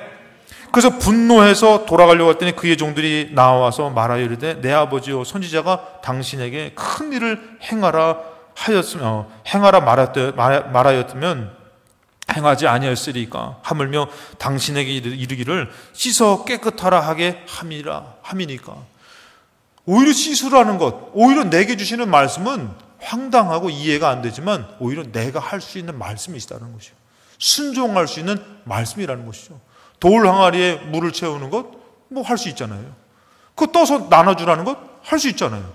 그래서 분노해서 돌아가려고 했더니 그의 종들이 나와서 말하여 이르되 내 아버지요 선지자가 당신에게 큰 일을 행하라 말하였으면 행하지 아니하였으리까 하물며 당신에게 이르기를 씻어 깨끗하라 하게 함이니까. 오히려 씻으라는 것, 오히려 내게 주시는 말씀은 황당하고 이해가 안 되지만 오히려 내가 할 수 있는 말씀이시다는 것이죠. 순종할 수 있는 말씀이라는 것이죠. 돌 항아리에 물을 채우는 것 할 수 있잖아요. 그거 떠서 나눠주라는 것 할 수 있잖아요.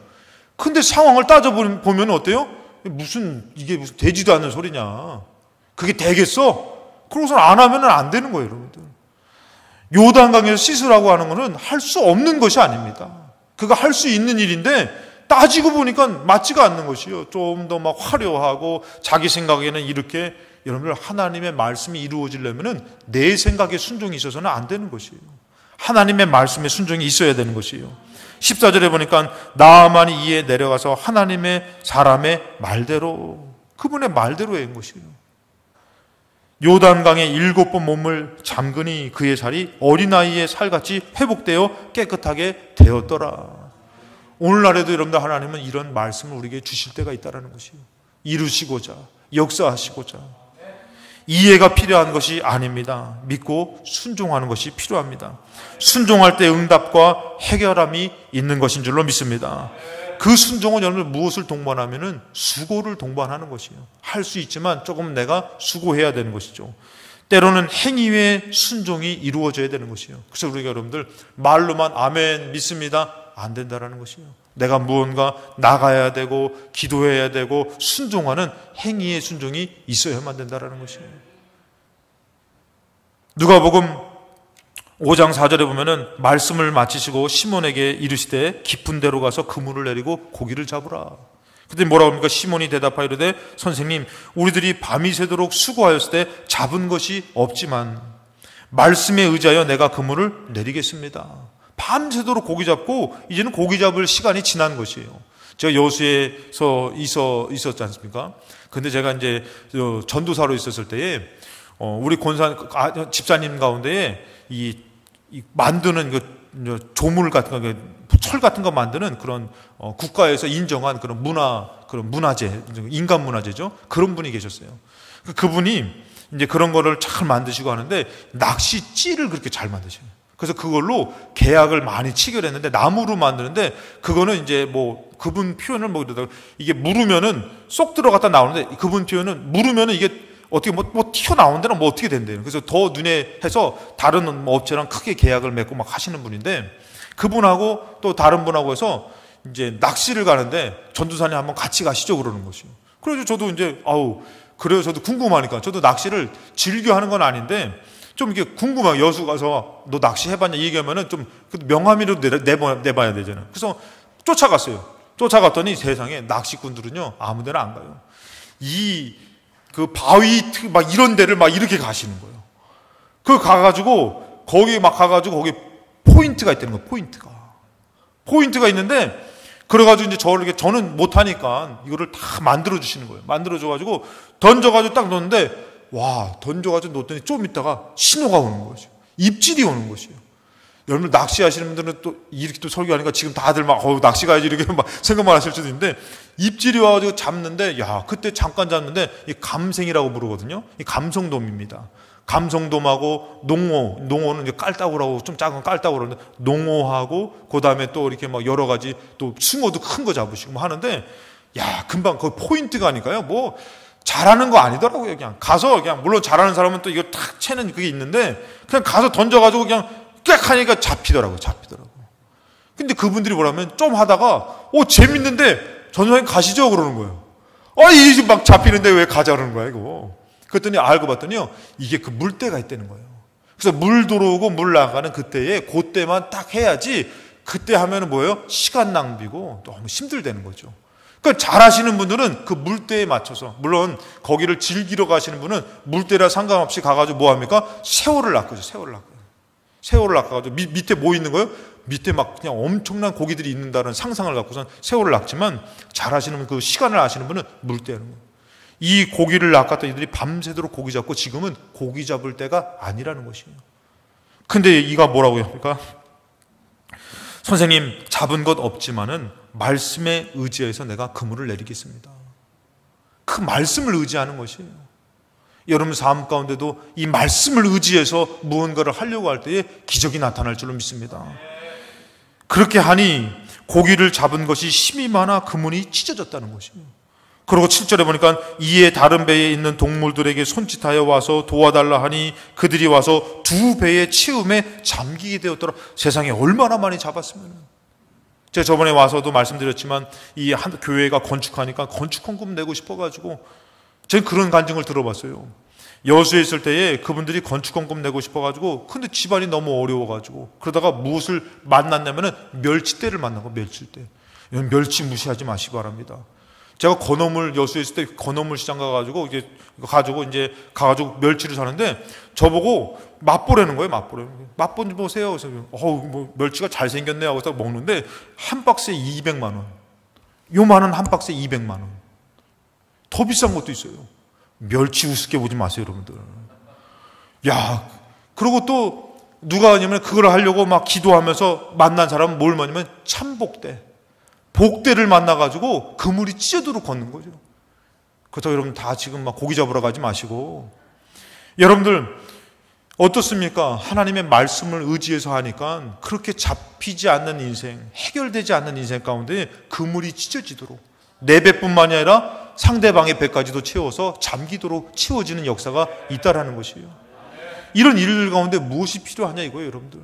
근데 상황을 따져보면 어때요? 이게 무슨 되지도 않는 소리냐. 그게 되겠어? 그러고서 안 하면 안 되는 거예요 여러분들. 요단강에서 씻으라고 하는 것은 할 수 없는 것이 아닙니다. 그가 할 수 있는 일인데 따지고 보니까 맞지가 않는 것이요. 좀 더 막 화려하고 자기 생각에는 이렇게 여러분들 하나님의 말씀이 이루어지려면 내 생각에 순종이 있어서는 안 되는 것이에요. 하나님의 말씀에 순종이 있어야 되는 것이에요. 14절에 보니까 나아만이 이에 내려가서 하나님의 사람의 말대로, 그분의 말대로 한 것이에요. 요단강에 7번 몸을 잠그니 그의 살이 어린아이의 살같이 회복되어 깨끗하게 되었더라. 오늘날에도 여러분들 하나님은 이런 말씀을 우리에게 주실 때가 있다는 것이에요. 이루시고자, 역사하시고자. 이해가 필요한 것이 아닙니다. 믿고 순종하는 것이 필요합니다. 순종할 때 응답과 해결함이 있는 것인 줄로 믿습니다. 그 순종은 여러분 무엇을 동반하면은 수고를 동반하는 것이에요. 할 수 있지만 조금 내가 수고해야 되는 것이죠. 때로는 행위의 순종이 이루어져야 되는 것이에요. 그래서 우리가 여러분들 말로만 아멘 믿습니다 안 된다라는 것이에요. 내가 무언가 나가야 되고 기도해야 되고 순종하는 행위의 순종이 있어야만 된다라는 것이에요. 누가복음 5장 4절에 보면은 말씀을 마치시고 시몬에게 이르시되 깊은 데로 가서 그물을 내리고 고기를 잡으라. 그때 뭐라고 합니까? 시몬이 대답하여 이르되 선생님 우리들이 밤이 새도록 수고하였을 때 잡은 것이 없지만 말씀에 의지하여 내가 그물을 내리겠습니다. 밤새도록 고기 잡고 이제는 고기 잡을 시간이 지난 것이에요. 제가 여수에서 있었지 않습니까? 근데 제가 이제 전도사로 있었을 때에 우리 집사님 가운데에 이 만드는 그 조물 같은 거, 철 같은 거 만드는 그런 국가에서 인정한 그런 문화재, 인간 문화재죠. 그런 분이 계셨어요. 그분이 이제 그런 거를 잘 만드시고 하는데 낚시찌를 그렇게 잘 만드셔요. 그래서 그걸로 계약을 많이 체결했는데 나무로 만드는데 그거는 이제 뭐 그분 표현을 뭐 이러다가 이게 물으면은 쏙 들어갔다 나오는데 그분 표현은 물으면은 이게 어떻게 뭐 튀어나온 데는 뭐 어떻게 된대요. 그래서 더 눈에 해서 다른 뭐 업체랑 크게 계약을 맺고 막 하시는 분인데 그분하고 또 다른 분하고 해서 이제 낚시를 가는데 전도사님 한번 같이 가시죠 그러는 것이에요. 그래서 저도 이제 그래요. 저도 궁금하니까 저도 낚시를 즐겨 하는 건 아닌데 좀 이렇게 궁금하게 여수 가서 너 낚시 해봤냐 얘기하면은 좀 명함이라도 내봐야 되잖아요. 그래서 쫓아갔어요. 쫓아갔더니 세상에 낚시꾼들은요 아무데나 안 가요. 그 바위 막 이런 데를 막 이렇게 가시는 거예요. 그 가가지고 거기 포인트가 있다는 거예요. 포인트가 있는데 그래가지고 이제 저는 못하니까 이거를 다 만들어 주시는 거예요. 만들어 줘가지고 던져가지고 딱 놓는데 던져가지고 놓더니 좀 있다가 신호가 오는 거죠. 입질이 오는 것이에요. 여러분 낚시하시는 분들은 또 이렇게 또 설교하니까 지금 다들 막 낚시 가야지 이렇게 막 생각만 하실 수도 있는데 입질이 와가지고 잡는데 그때 잠깐 잡는데 이 감생이라고 부르거든요. 이 감성돔입니다. 감성돔하고 농어는 이제 깔따구라고 좀 작은 깔따구라고 그러는데 농어하고 그 다음에 또 이렇게 막 여러 가지 또 숭어도 큰 거 잡으시고 뭐 하는데 금방 거기 포인트 가니까요 뭐 잘하는 거 아니더라고요. 그냥 가서 물론 잘하는 사람은 또 이거 탁 채는 그게 있는데 그냥 가서 던져가지고 그냥 꽥 하니까 잡히더라고요. 근데 그분들이 뭐라면 좀 하다가 재밌는데 전도사님 가시죠 그러는 거예요. 이게 막 잡히는데 왜 가자 그러는 거야 이거. 그랬더니 알고 봤더니요 이게 그 물때가 있다는 거예요. 그래서 물 들어오고 물 나가는 그때만 딱 해야지 그때 하면은 뭐예요? 시간 낭비고 너무 힘들다는 거죠. 그러니까 잘 하시는 분들은 그 물때에 맞춰서 물론 거기를 즐기러 가시는 분은 물때라 상관없이 가가지고 뭐 합니까? 새우를 낚아죠. 새우를 낚아가지고 밑에 뭐 있는 거예요? 밑에 막 그냥 엄청난 고기들이 있는다는 상상을 갖고선 새우를 낚지만 잘 하시는 분, 그 시간을 아시는 분은 물때 하는 거예요. 이 고기를 낚았던 이들이 밤새도록 고기 잡고 지금은 고기 잡을 때가 아니라는 것이에요. 근데 이가 뭐라고 합니까? 선생님 잡은 것 없지만은 말씀에 의지해서 내가 그물을 내리겠습니다. 그 말씀을 의지하는 것이에요. 여러분 삶 가운데도 이 말씀을 의지해서 무언가를 하려고 할 때에 기적이 나타날 줄로 믿습니다. 그렇게 하니 고기를 잡은 것이 힘이 많아 그물이 찢어졌다는 것이에요. 그리고 7절에 보니까 이에 다른 배에 있는 동물들에게 손짓하여 와서 도와달라 하니 그들이 와서 두 배의 치움에 잠기게 되었더라. 세상에 얼마나 많이 잡았으면. 제가 저번에 와서도 말씀드렸지만 이 한 교회가 건축하니까 건축 헌금 내고 싶어가지고 제가 그런 간증을 들어봤어요. 여수에 있을 때에 그분들이 건축 헌금 내고 싶어가지고 근데 집안이 너무 어려워가지고 그러다가 무엇을 만났냐면은 멸치대를 만난 거. 멸치대. 멸치 무시하지 마시기 바랍니다. 제가 건어물 여수에 있을 때 건어물 시장 가가지고 이제 가가지고 멸치를 사는데 저보고 맛보라는 거예요. 맛본 보세요. 그래서 뭐 멸치가 잘 생겼네 하고 서 먹는데 한 박스에 200만 원. 요만한 한 박스에 200만 원. 더 비싼 것도 있어요. 멸치 우습게 보지 마세요, 여러분들. 야, 그리고 또 누가 하냐면 그걸 하려고 막 기도하면서 만난 사람은 뭘 말하냐면 참복대. 복대를 만나가지고 그물이 찢어도록 걷는 거죠. 그렇다고 여러분 다 지금 막 고기 잡으러 가지 마시고. 여러분들 어떻습니까? 하나님의 말씀을 의지해서 하니까 그렇게 잡히지 않는 인생, 해결되지 않는 인생 가운데 그물이 찢어지도록 내 배뿐만이 아니라 상대방의 배까지도 채워서 잠기도록 채워지는 역사가 있다라는 것이에요. 이런 일들 가운데 무엇이 필요하냐 이거예요, 여러분들.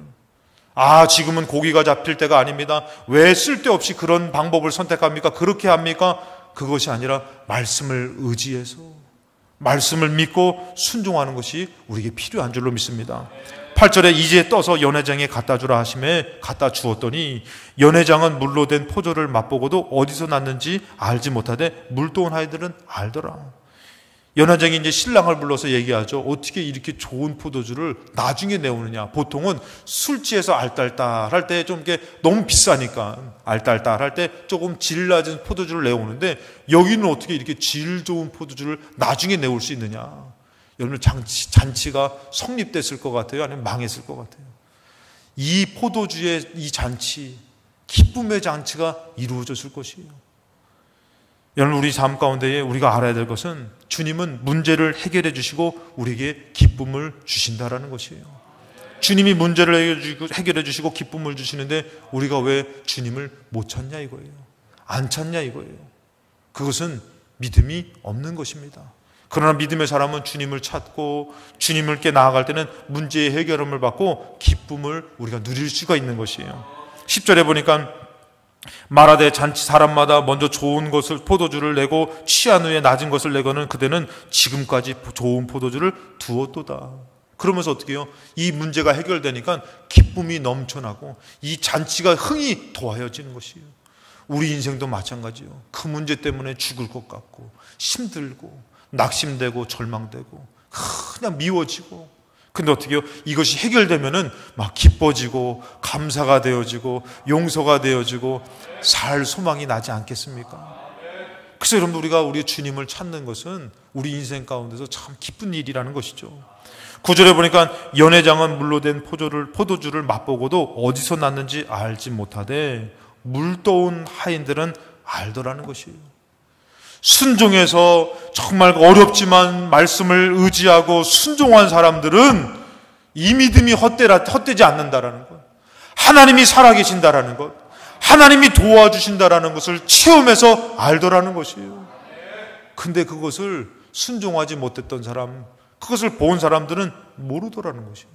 지금은 고기가 잡힐 때가 아닙니다. 왜 쓸데없이 그런 방법을 선택합니까? 그렇게 합니까? 그것이 아니라 말씀을 의지해서 말씀을 믿고 순종하는 것이 우리에게 필요한 줄로 믿습니다. 8절에 이제 떠서 연회장에 갖다 주라 하심에 갖다 주었더니 연회장은 물로 된 포도를 맛보고도 어디서 났는지 알지 못하되 물도온 아이들은 알더라. 연회장이 이제 신랑을 불러서 얘기하죠. 어떻게 이렇게 좋은 포도주를 나중에 내오느냐. 보통은 술 취해서 알딸딸할 때 좀 이게 너무 비싸니까 알딸딸할 때 조금 질 낮은 포도주를 내오는데 여기는 어떻게 이렇게 질 좋은 포도주를 나중에 내올 수 있느냐. 여러분 잔치가 성립됐을 것 같아요? 아니면 망했을 것 같아요? 이 포도주의 이 잔치, 기쁨의 잔치가 이루어졌을 것이에요. 여러분 우리 삶 가운데에 우리가 알아야 될 것은 주님은 문제를 해결해 주시고 우리에게 기쁨을 주신다라는 것이에요. 주님이 문제를 해결해 주시고 기쁨을 주시는데 우리가 왜 주님을 못 찾냐 이거예요. 안 찾냐 이거예요. 그것은 믿음이 없는 것입니다. 그러나 믿음의 사람은 주님을 찾고 주님께 나아갈 때는 문제의 해결함을 받고 기쁨을 우리가 누릴 수가 있는 것이에요. 10절에 보니까 말하되 잔치 사람마다 먼저 좋은 것을 포도주를 내고 취한 후에 낮은 것을 내거는 그대는 지금까지 좋은 포도주를 두었도다. 그러면서 어떻게 해요? 이 문제가 해결되니까 기쁨이 넘쳐나고 이 잔치가 흥이 더하여지는 것이에요. 우리 인생도 마찬가지예요. 그 문제 때문에 죽을 것 같고 힘들고 낙심되고 절망되고 그냥 미워지고. 근데 어떻게 해요? 이것이 해결되면은 막 기뻐지고 감사가 되어지고 용서가 되어지고 살 소망이 나지 않겠습니까? 그래서 여러분 우리가 우리 주님을 찾는 것은 우리 인생 가운데서 참 기쁜 일이라는 것이죠. 9절에 보니까 연회장은 물로 된 포도주를 맛보고도 어디서 났는지 알지 못하되 물떠온 하인들은 알더라는 것이에요. 순종해서 정말 어렵지만 말씀을 의지하고 순종한 사람들은 이 믿음이 헛되지 않는다라는 것, 하나님이 살아계신다라는 것, 하나님이 도와주신다라는 것을 체험해서 알더라는 것이에요. 근데 그것을 순종하지 못했던 사람, 그것을 본 사람들은 모르더라는 것이에요.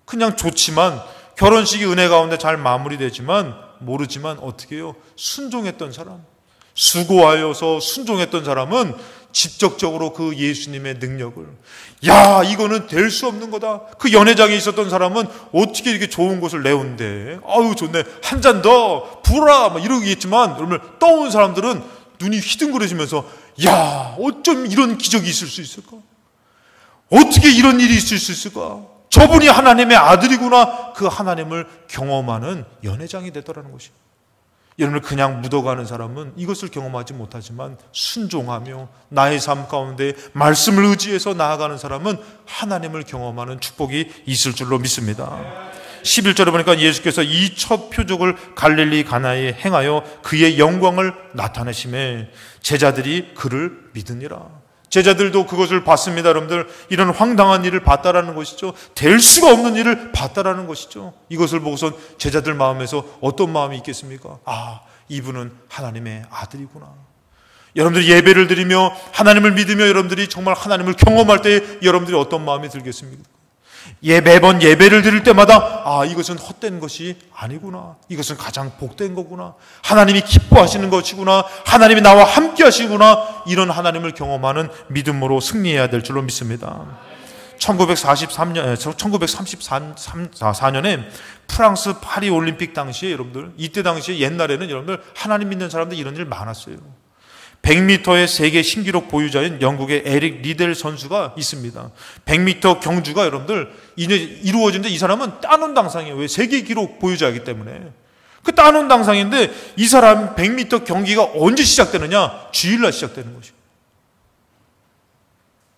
그냥 좋지만 결혼식이 은혜 가운데 잘 마무리되지만 모르지만 어떻게 해요? 순종했던 사람, 수고하여서 순종했던 사람은 직접적으로 그 예수님의 능력을, 야 이거는 될 수 없는 거다. 그 연회장에 있었던 사람은 어떻게 이렇게 좋은 것을 내온대, 아유 좋네, 한 잔 더 부라 막 이러겠지만 여러분 떠온 사람들은 눈이 휘둥그레지면서 야 어쩜 이런 기적이 있을 수 있을까, 어떻게 이런 일이 있을 수 있을까, 저분이 하나님의 아들이구나. 그 하나님을 경험하는 연회장이 되더라는 것이에요. 여러분을 그냥 묻어가는 사람은 이것을 경험하지 못하지만 순종하며 나의 삶 가운데 말씀을 의지해서 나아가는 사람은 하나님을 경험하는 축복이 있을 줄로 믿습니다. 11절에 보니까 예수께서 이 첫 표적을 갈릴리 가나에 행하여 그의 영광을 나타내심에 제자들이 그를 믿으니라. 제자들도 그것을 봤습니다. 여러분들 이런 황당한 일을 봤다라는 것이죠. 될 수가 없는 일을 봤다라는 것이죠. 이것을 보고선 제자들 마음에서 어떤 마음이 있겠습니까? 아, 이분은 하나님의 아들이구나. 여러분들이 예배를 드리며 하나님을 믿으며 여러분들이 정말 하나님을 경험할 때 여러분들이 어떤 마음이 들겠습니까? 매번 예배를 드릴 때마다 아 이것은 헛된 것이 아니구나, 이것은 가장 복된 거구나, 하나님이 기뻐하시는 것이구나, 하나님이 나와 함께 하시구나, 이런 하나님을 경험하는 믿음으로 승리해야 될 줄로 믿습니다. 1934년에 프랑스 파리 올림픽 당시에 여러분들, 이때 당시에 옛날에는 여러분들 하나님 믿는 사람들 이런 일 많았어요. 100m의 세계 신기록 보유자인 영국의 에릭 리델 선수가 있습니다. 100m 경주가 여러분들 이루어지는데 이 사람은 따놓은 당상이에요. 왜? 세계 기록 보유자이기 때문에. 그 따놓은 당상인데 이 사람 100m 경기가 언제 시작되느냐? 주일날 시작되는 것이에요.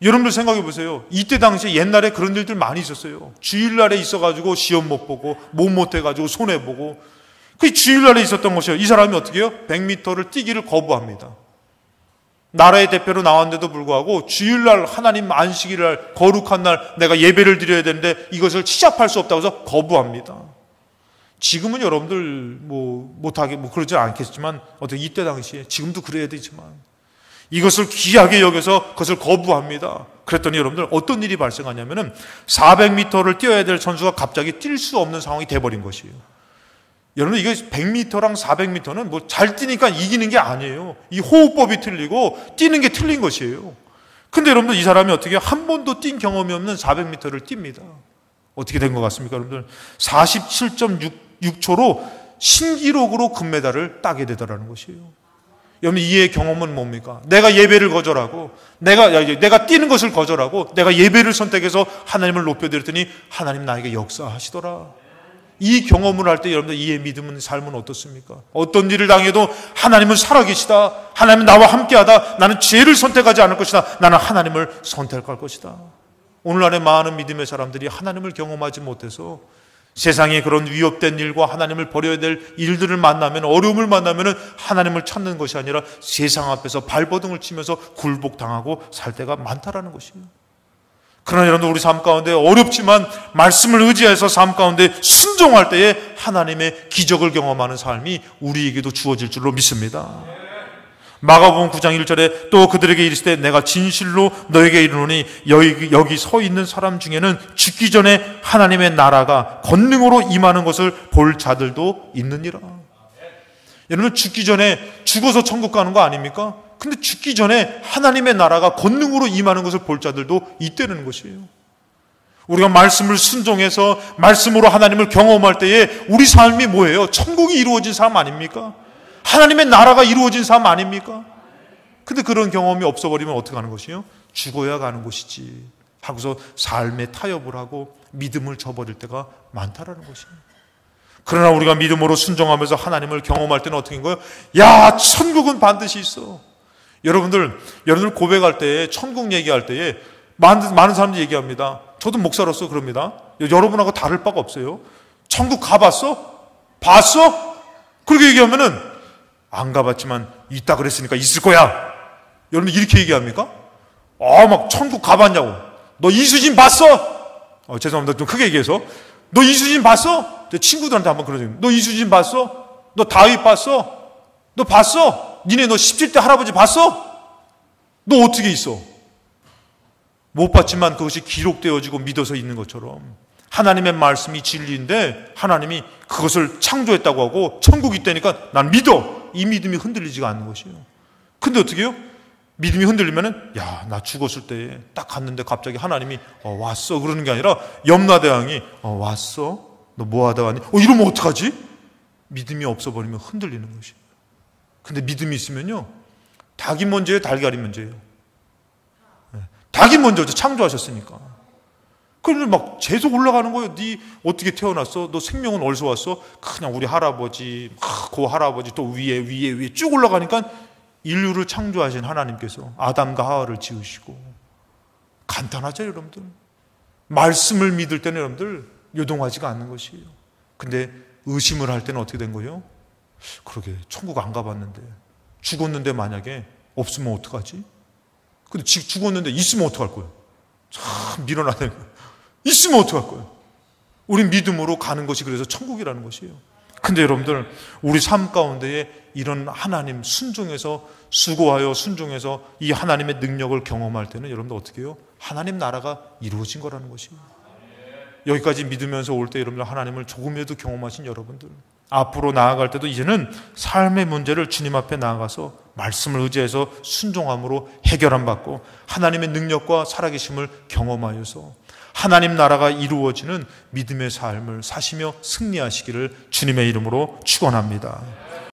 여러분들 생각해 보세요. 이때 당시에 옛날에 그런 일들 많이 있었어요. 주일날에 있어가지고 시험 못 보고 못 못해가지고 손해보고 그 주일날에 있었던 것이에요. 이 사람이 어떻게 해요? 100m를 뛰기를 거부합니다. 나라의 대표로 나왔는데도 불구하고 주일날 하나님 안식일날 거룩한 날 내가 예배를 드려야 되는데 이것을 취합할 수 없다고 해서 거부합니다. 지금은 여러분들 못하게 그러지 않겠지만 어떻게 이때 당시에 지금도 그래야 되지만 이것을 귀하게 여겨서 그것을 거부합니다. 그랬더니 여러분들 어떤 일이 발생하냐면은 400m를 뛰어야 될 선수가 갑자기 뛸 수 없는 상황이 돼버린 것이에요. 여러분 이게 100m랑 400m는 뭐 잘 뛰니까 이기는 게 아니에요. 이 호흡법이 틀리고 뛰는 게 틀린 것이에요. 근데 여러분들 이 사람이 어떻게 한 번도 뛴 경험이 없는 400m를 뜁니다. 어떻게 된 것 같습니까 여러분들? 47.6초로 신기록으로 금메달을 따게 되더라는 것이에요. 여러분 이의 경험은 뭡니까? 내가 예배를 거절하고 내가 뛰는 것을 거절하고 내가 예배를 선택해서 하나님을 높여드렸더니 하나님 나에게 역사하시더라. 이 경험을 할 때 여러분들 이의 믿음은 삶은 어떻습니까? 어떤 일을 당해도 하나님은 살아계시다. 하나님은 나와 함께하다. 나는 죄를 선택하지 않을 것이다. 나는 하나님을 선택할 것이다. 오늘날의 많은 믿음의 사람들이 하나님을 경험하지 못해서 세상에 그런 위협된 일과 하나님을 버려야 될 일들을 만나면 어려움을 만나면 하나님을 찾는 것이 아니라 세상 앞에서 발버둥을 치면서 굴복당하고 살 때가 많다라는 것이에요. 그러나 여러분 우리 삶 가운데 어렵지만 말씀을 의지해서 삶 가운데 순종할 때에 하나님의 기적을 경험하는 삶이 우리에게도 주어질 줄로 믿습니다. 마가복음 9장 1절에 또 그들에게 이르시되 내가 진실로 너에게 이르노니 여기 서 있는 사람 중에는 죽기 전에 하나님의 나라가 권능으로 임하는 것을 볼 자들도 있느니라. 여러분 죽기 전에 죽어서 천국 가는 거 아닙니까? 근데 죽기 전에 하나님의 나라가 권능으로 임하는 것을 볼 자들도 있다는 것이에요. 우리가 말씀을 순종해서 말씀으로 하나님을 경험할 때에 우리 삶이 뭐예요? 천국이 이루어진 삶 아닙니까? 하나님의 나라가 이루어진 삶 아닙니까? 근데 그런 경험이 없어버리면 어떻게 하는 것이에요? 죽어야 가는 것이지 하고서 삶에 타협을 하고 믿음을 저버릴 때가 많다라는 것이에요. 그러나 우리가 믿음으로 순종하면서 하나님을 경험할 때는 어떻게 한 거예요? 야, 천국은 반드시 있어. 여러분들 고백할 때에 천국 얘기할 때에 많은 사람들이 얘기합니다. 저도 목사로서 그럽니다. 여러분하고 다를 바가 없어요. 천국 가봤어? 봤어? 그렇게 얘기하면은 안 가봤지만 있다 그랬으니까 있을 거야. 여러분 이렇게 얘기합니까? 막 천국 가봤냐고. 너 이수진 봤어? 죄송합니다. 좀 크게 얘기해서. 너 이수진 봤어? 제 친구들한테 한번 그러죠. 너 이수진 봤어? 너 다윗 봤어? 너 봤어? 니네 너 17대 할아버지 봤어? 너 어떻게 있어? 못 봤지만 그것이 기록되어지고 믿어서 있는 것처럼 하나님의 말씀이 진리인데 하나님이 그것을 창조했다고 하고 천국이 있다니까 난 믿어. 이 믿음이 흔들리지가 않는 것이에요. 근데 어떻게 해요? 믿음이 흔들리면은 야, 나 죽었을 때 딱 갔는데 갑자기 하나님이 왔어 그러는 게 아니라 염라대왕이 왔어? 너 뭐 하다 왔니? 이러면 어떡하지? 믿음이 없어버리면 흔들리는 것이에요. 근데 믿음이 있으면요 닭이 먼저예요, 달걀이 먼저예요? 닭이 먼저죠. 창조하셨으니까. 그런데 막 계속 올라가는 거예요. 네 어떻게 태어났어? 너 생명은 어디서 왔어? 그냥 우리 할아버지, 그 할아버지 또 위에 쭉 올라가니까 인류를 창조하신 하나님께서 아담과 하와를 지으시고 간단하죠, 여러분들. 말씀을 믿을 때는 여러분들 요동하지가 않는 것이에요. 근데 의심을 할 때는 어떻게 된 거예요? 그러게 천국 안 가봤는데 죽었는데 만약에 없으면 어떡하지? 근데 죽었는데 있으면 어떡할 거예요? 참 밀어놔야 되는 거예요. 있으면 어떡할 거예요? 우리 믿음으로 가는 것이 그래서 천국이라는 것이에요. 근데 여러분들 우리 삶 가운데에 이런 하나님 순종해서 수고하여 순종해서 이 하나님의 능력을 경험할 때는 여러분들 어떻게 해요? 하나님 나라가 이루어진 거라는 것이에요. 여기까지 믿으면서 올 때 여러분들 하나님을 조금이라도 경험하신 여러분들 앞으로 나아갈 때도 이제는 삶의 문제를 주님 앞에 나아가서 말씀을 의지해서 순종함으로 해결함 받고 하나님의 능력과 살아계심을 경험하여서 하나님 나라가 이루어지는 믿음의 삶을 사시며 승리하시기를 주님의 이름으로 축원합니다.